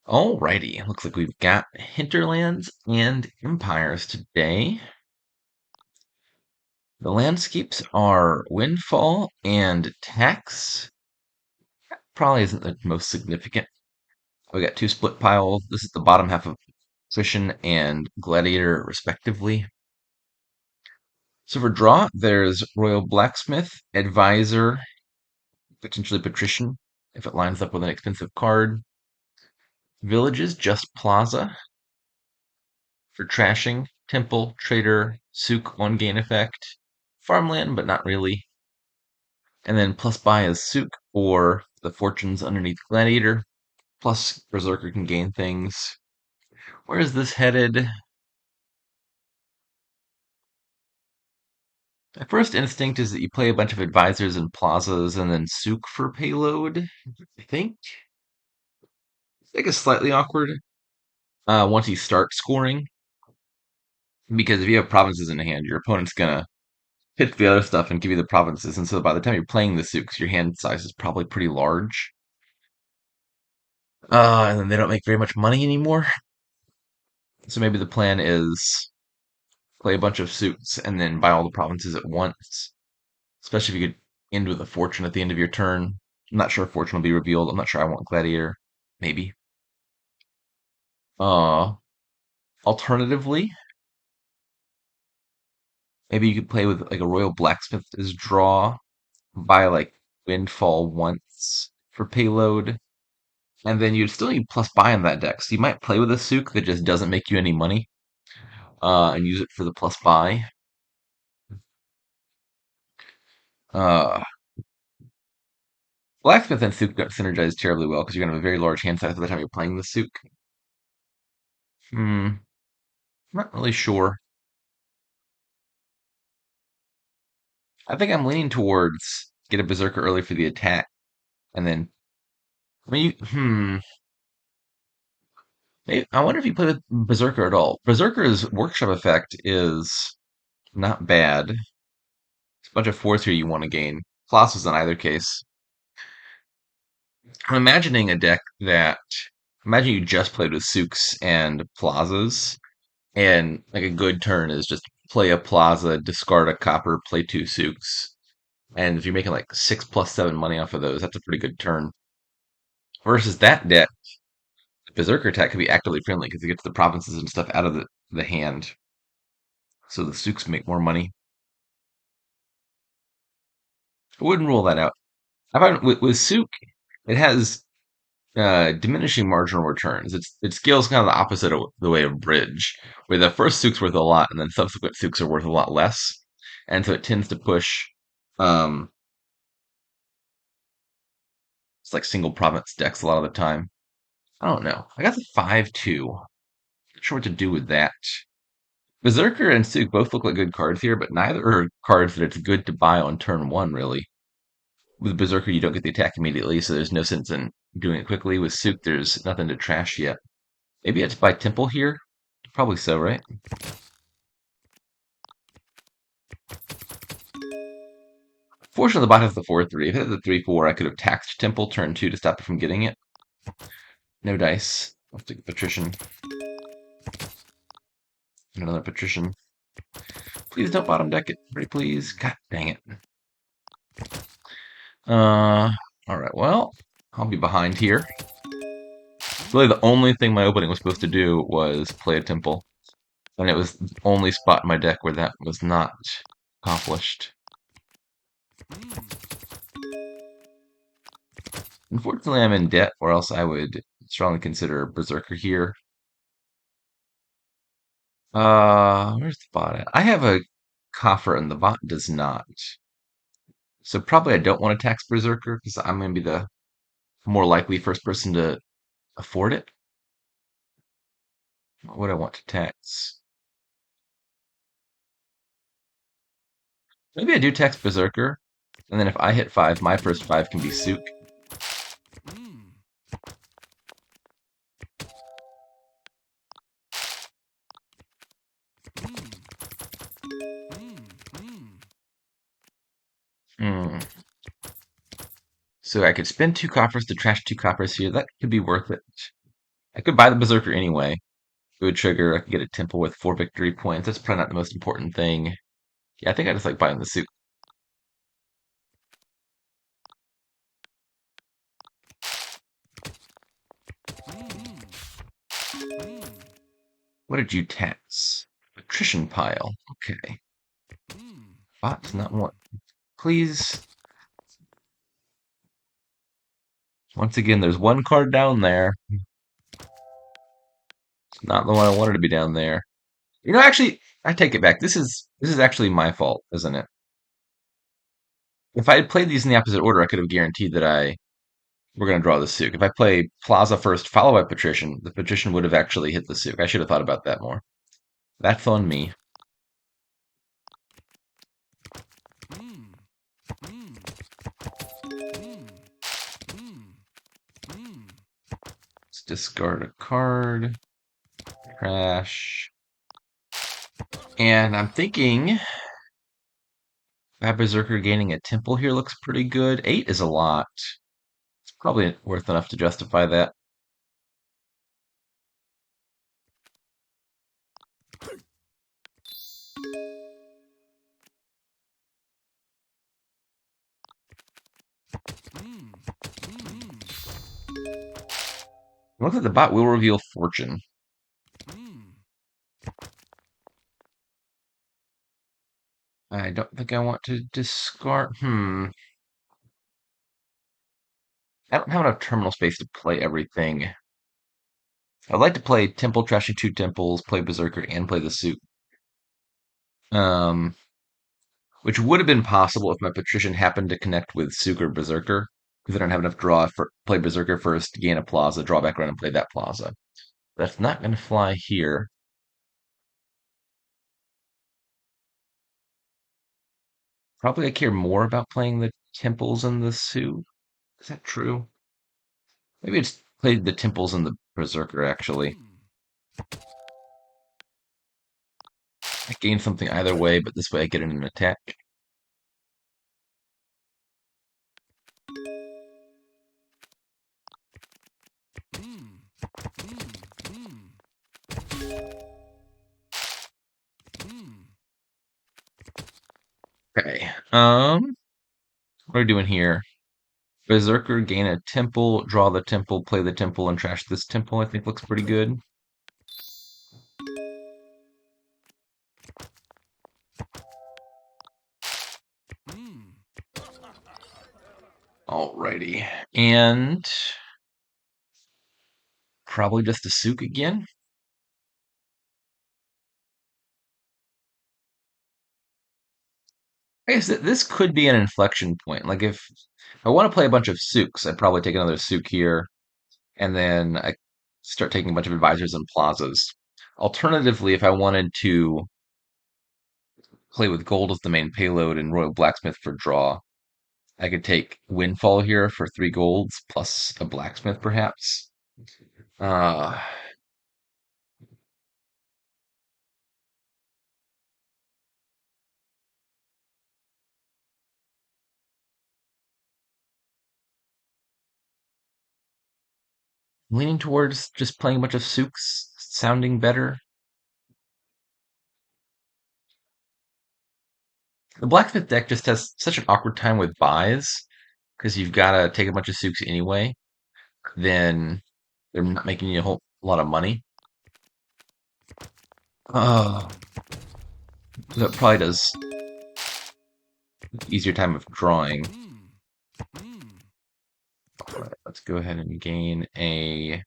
Alrighty, looks like we've got hinterlands and empires today. The landscapes are windfall and tax. Probably isn't the most significant. We got two split piles. This is the bottom half of patrician and gladiator, respectively. So for draw, there's royal blacksmith, advisor, potentially patrician, if it lines up with an expensive card. Villages, just plaza. For trashing, temple, trader, souk, one gain effect, farmland, but not really. And then plus buy is souk or the fortunes underneath gladiator. Plus berserker can gain things. Where is this headed? My first instinct is that you play a bunch of advisors and plazas and then souk for payload. I think. I think it's slightly awkward once you start scoring. Because if you have provinces in hand, your opponent's gonna hit the other stuff and give you the provinces. And so by the time you're playing the souks, your hand size is probably pretty large. And then they don't make very much money anymore. So maybe the plan is play a bunch of suits and then buy all the provinces at once. Especially if you could end with a fortune at the end of your turn. I'm not sure if fortune will be revealed. I'm not sure I want gladiator. Maybe. Uh Alternatively, maybe you could play with like a royal blacksmith as draw, buy like windfall once for payload, and then you'd still need plus buy in that deck. So you might play with a souk that just doesn't make you any money, and use it for the plus buy. Uh, Blacksmith and Souk don't synergize terribly well because you're gonna have a very large hand size by the time you're playing the Souk. Hmm, not really sure. I think I'm leaning towards get a Berserker early for the attack, and then I mean, I wonder if you play with Berserker at all. Berserker's workshop effect is not bad. It's a bunch of force here you want to gain. Colossus in either case. I'm imagining a deck that imagine you just played with Souks and Plazas, and like a good turn is just play a plaza, discard a copper, play two souks. And if you're making like 6 plus 7 money off of those, that's a pretty good turn. Versus that deck, the Berserker attack could be actively friendly because it gets the provinces and stuff out of the hand. So the souks make more money. I wouldn't rule that out. I find with souk, it has diminishing marginal returns. It scales kind of the opposite of the way of bridge, where the first souk's worth a lot, and then subsequent souks are worth a lot less, and so it tends to push um, it's like single province decks a lot of the time. I don't know. I got the 5-2. Not sure what to do with that. Berserker and Souk both look like good cards here, but neither are cards that it's good to buy on turn one, really. With Berserker, you don't get the attack immediately, so there's no sense in doing it quickly. With Souk, there's nothing to trash yet. Maybe I have to buy Temple here? Probably so, right? Fortunately, the bot has the 4-3. If it had the 3-4, I could have taxed Temple turn 2 to stop it from getting it. No dice. I'll take a Patrician. Another Patrician. Please don't bottom deck it. Pretty please. God dang it. Alright, well, I'll be behind here. Really, the only thing my opening was supposed to do was play a Temple. And it was the only spot in my deck where that was not accomplished. Unfortunately, I'm in debt, or else I would strongly consider Berserker here. Where's the bot at? I have a coffer and the bot does not. So probably I don't want to tax Berserker because I'm going to be the more likely first person to afford it. What would I want to tax? Maybe I do tax Berserker, and then if I hit 5, my first 5 can be Souk. Hmm. So I could spend 2 coffers to trash 2 coppers here. That could be worth it. I could buy the Berserker anyway. It would trigger. I could get a temple with 4 victory points. That's probably not the most important thing. Yeah, I think I just like buying the suit. What did you tax? Attrition pile. Okay. Bots not one. Please. Once again, there's one card down there. It's not the one I wanted to be down there. Actually, I take it back. This is actually my fault, isn't it? If I had played these in the opposite order, I could have guaranteed that I were going to draw the Sook. If I play Plaza first, followed by Patrician, the Patrician would have actually hit the Sook. I should have thought about that more. That's on me. Let's discard a card. Crash. And I'm thinking Bad Berserker gaining a temple here looks pretty good. 8 is a lot. It's probably worth enough to justify that. Looks like the bot will reveal fortune. I don't think I want to discard. I don't have enough terminal space to play everything. I'd like to play Temple, trashing 2 temples, play Berserker, and play the suit. Um, which would have been possible if my Patrician happened to connect with Suk or Berserker, because I don't have enough draw for play Berserker first, gain a Plaza, draw back around and play that Plaza. That's not going to fly here. Probably I care more about playing the temples and the suit. Is that true? Maybe I just played the temples and the Berserker, actually. I gain something either way, but this way I get an attack. Okay. What are we doing here? Berserker, gain a temple, draw the temple, play the temple, and trash this temple, I think looks pretty good. Alrighty. And probably just a Sook again. I guess this could be an inflection point. Like if I want to play a bunch of Sooks, I'd probably take another Sook here, and then I start taking a bunch of advisors and plazas. Alternatively, if I wanted to play with gold as the main payload and Royal Blacksmith for draw, I could take Windfall here for 3 golds plus a blacksmith, perhaps. Uh, Leaning towards just playing a bunch of Sooks, sounding better. The blacksmith deck just has such an awkward time with buys because you've got to take a bunch of Sooks anyway. Then they're not making you a whole lot of money. Oh, that probably does easier time of drawing. All right, let's go ahead and gain a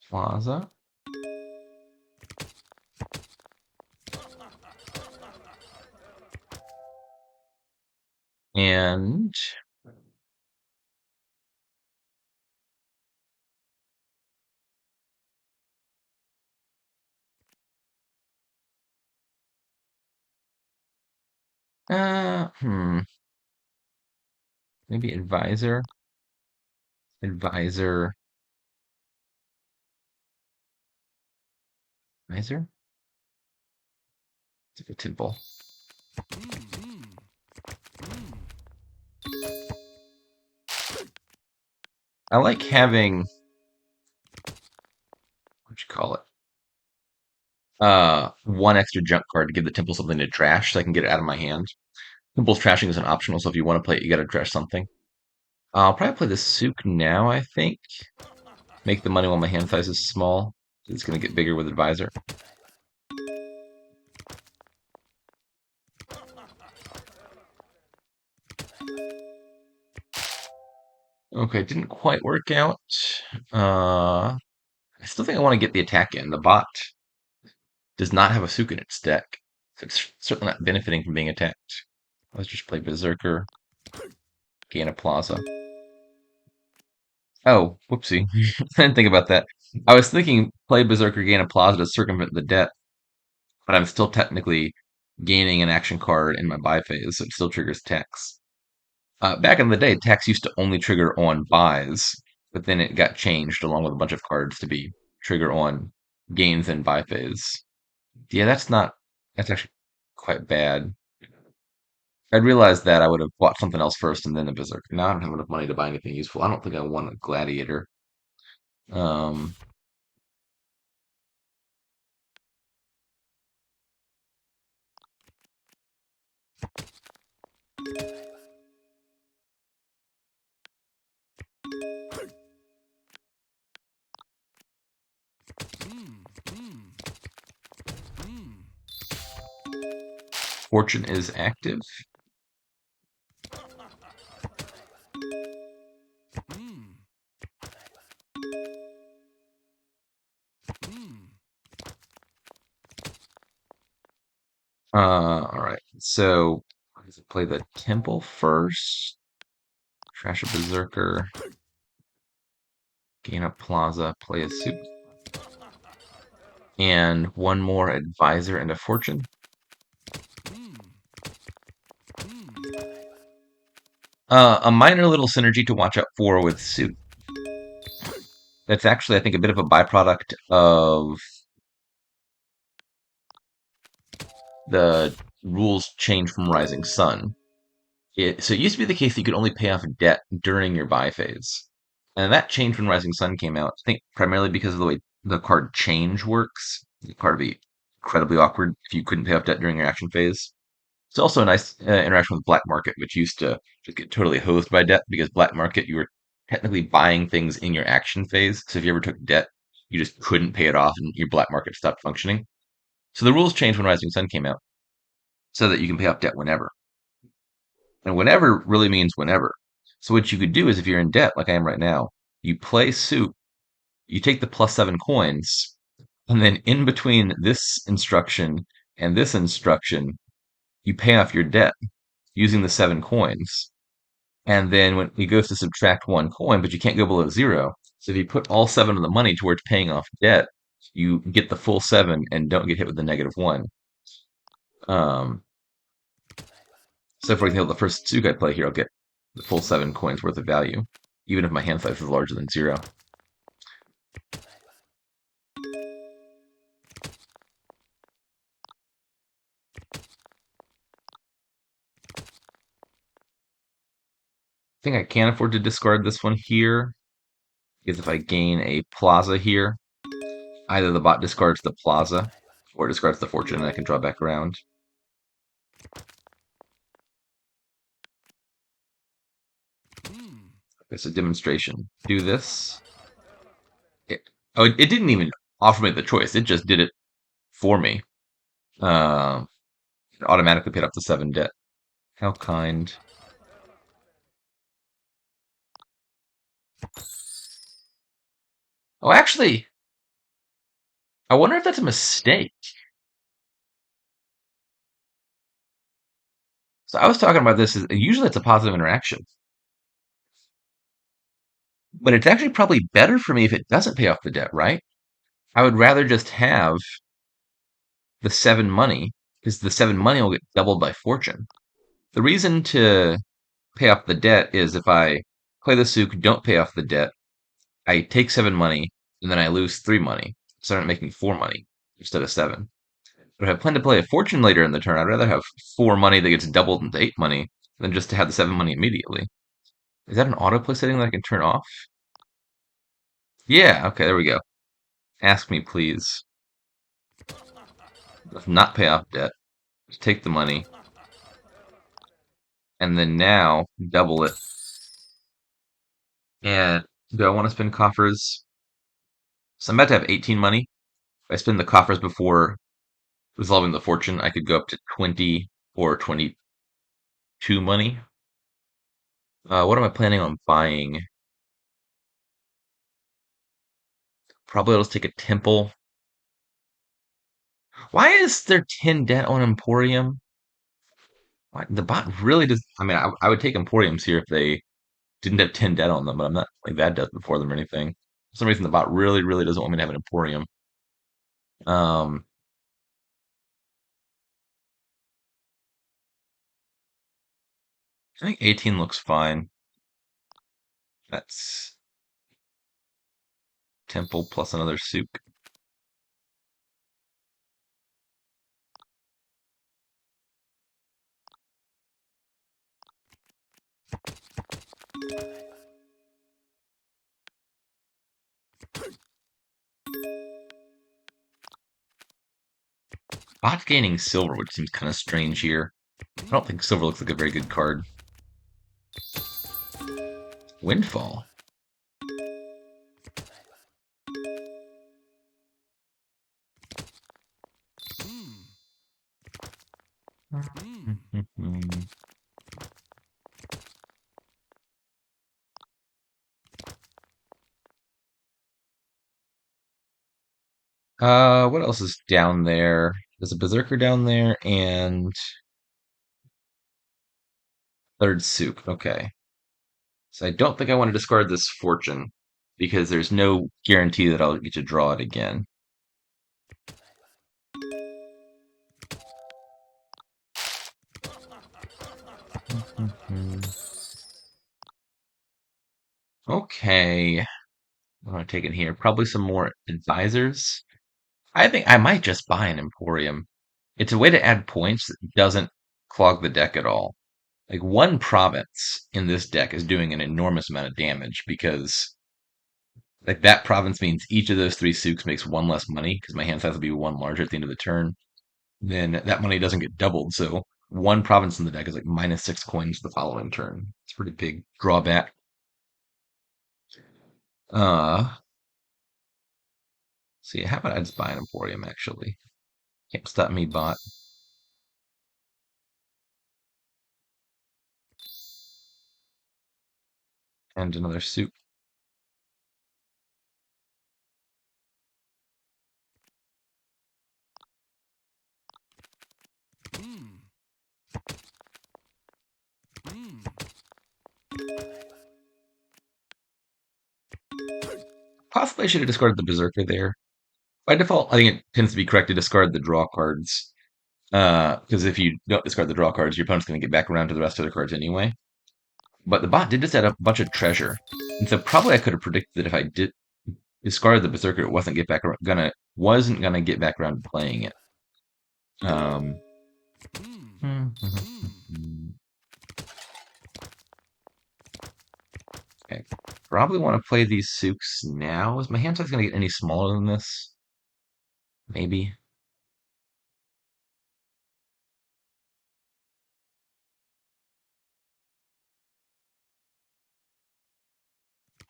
plaza. And uh hmm, maybe advisor, advisor, advisor. It's a good temple. I like having what you call it? One extra junk card to give the temple something to trash so I can get it out of my hand. Temple's trashing is an optional, so if you want to play it, you gotta trash something. I'll probably play the Souk now, I think. Make the money while my hand size is small. It's gonna get bigger with Advisor. Okay, didn't quite work out. I still think I want to get the attack in. The bot does not have a Souk in its deck, so it's certainly not benefiting from being attacked. Let's just play Berserker, gain a Plaza. Oh, whoopsie. I didn't think about that. I was thinking play Berserker, gain a Plaza to circumvent the debt, but I'm still technically gaining an action card in my buy phase, so it still triggers tax. Back in the day, tax used to only trigger on buys, but then it got changed along with a bunch of cards to be trigger on gains in buy phase. Yeah, that's actually quite bad. I'd realized that I would have bought something else first and then the Berserker. Now I don't have enough money to buy anything useful. I don't think I want a Gladiator. Um, Fortune is active. All right. So let's play the Temple first. Trash a Berserker. Gain a Plaza. Play a Suit. And one more Advisor and a Fortune. A minor little synergy to watch out for with Suit. That's actually, I think, a bit of a byproduct of the rules change from Rising Sun. So it used to be the case that you could only pay off debt during your buy phase. And that changed when Rising Sun came out. I think primarily because of the way the card change works. The card would be incredibly awkward if you couldn't pay off debt during your action phase. It's also a nice interaction with Black Market, which used to just get totally hosed by debt because Black Market, you were technically buying things in your action phase. So if you ever took debt, you just couldn't pay it off and your Black Market stopped functioning. So the rules changed when Rising Sun came out so that you can pay off debt whenever. And whenever really means whenever. So what you could do is if you're in debt, like I am right now, you play Suit, you take the +7 coins, and then in between this instruction and this instruction, you pay off your debt using the 7 coins. And then when it goes to subtract 1 coin, but you can't go below 0. So if you put all 7 of the money towards paying off debt, you get the full 7 and don't get hit with the -1. Um, So, for example, the first Suit I play here, I'll get the full 7 coins worth of value, even if my hand size is larger than 0. I think I can afford to discard this one here, because if I gain a Plaza here, either the bot discards the Plaza or discards the Fortune, and I can draw back around. Okay, so demonstration. Do this. It, it didn't even offer me the choice. It just did it for me. Um, it automatically paid up to 7 debt. How kind. Oh, actually, I wonder if that's a mistake. So I was talking about this. Usually it's a positive interaction, but it's actually probably better for me if it doesn't pay off the debt, right? I would rather just have the 7 money because the 7 money will get doubled by fortune. The reason to pay off the debt is if I play the souk, don't pay off the debt, I take 7 money and then I lose 3 money. So I'm making 4 money instead of 7. But if I plan to play a fortune later in the turn, I'd rather have 4 money that gets doubled into 8 money than just to have the 7 money immediately. Is that an autoplay setting that I can turn off? Yeah, okay, there we go. Ask me, please. Let's not pay off debt. Just take the money. And then now, double it. And do I want to spend coffers? So I'm about to have 18 money. If I spend the coffers before resolving the fortune, I could go up to 20 or 22 money. What am I planning on buying? Probably I'll just take a temple. Why is there 10 debt on Emporium? Why, the bot really does. I mean, I would take Emporiums here if they didn't have 10 debt on them, but I'm not like that desperate for them or anything. For some reason, the bot really, really doesn't want me to have an Emporium. Um, I think 18 looks fine. That's temple plus another souk. Bot gaining silver, which seems kind of strange here. I don't think silver looks like a very good card. Windfall. What else is down there? There's a Berserker down there and third souk. Okay. So I don't think I want to discard this fortune because there's no guarantee that I'll get to draw it again. Okay. What am I taking here? Probably some more advisors. I think I might just buy an Emporium. It's a way to add points that doesn't clog the deck at all. Like one province in this deck is doing an enormous amount of damage because like that province means each of those three souks makes one less money because my hand size will be one larger at the end of the turn. Then that money doesn't get doubled. So one province in the deck is like -6 coins the following turn. It's a pretty big drawback. Uh, see, how about I just buy an Emporium actually? Can't stop me, bot. And another souk. Possibly I should have discarded the Berserker there. By default, I think it tends to be correct to discard the draw cards. Because if you don't discard the draw cards, your opponent's going to get back around to the rest of the cards anyway. But the bot did just add up a bunch of treasure. And so probably I could have predicted that if I did discard the Berserker, it wasn't gonna get back around to playing it. Um, okay. Probably want to play these souks now. Is my hand size gonna get any smaller than this? Maybe.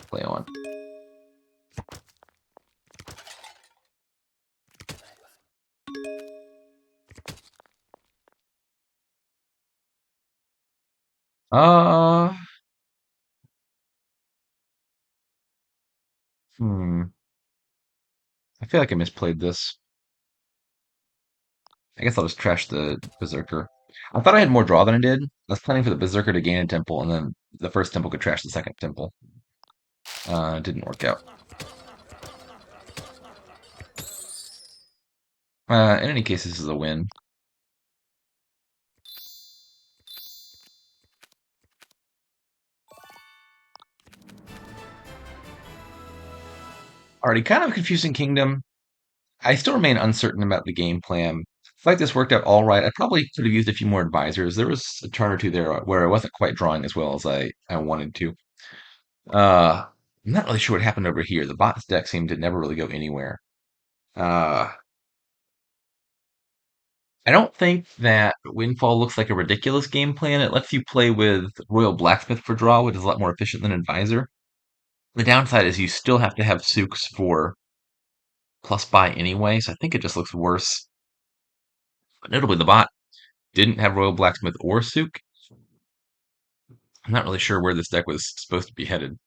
Play on. Uh, hmm. I feel like I misplayed this. I guess I'll just trash the Berserker. I thought I had more draw than I did. I was planning for the Berserker to gain a temple, and then the first temple could trash the second temple. It didn't work out. In any case, this is a win. Already kind of confusing kingdom. I still remain uncertain about the game plan. I feel like this worked out all right. I probably could have used a few more advisors. There was a turn or two there where I wasn't quite drawing as well as I wanted to. Uh, I'm not really sure what happened over here. The bot's deck seemed to never really go anywhere. Uh, I don't think that Windfall looks like a ridiculous game plan. It lets you play with Royal Blacksmith for draw, which is a lot more efficient than Advisor. The downside is you still have to have Sooks for plus buy anyway, so I think it just looks worse. But notably, the bot didn't have Royal Blacksmith or Sook. I'm not really sure where this deck was supposed to be headed.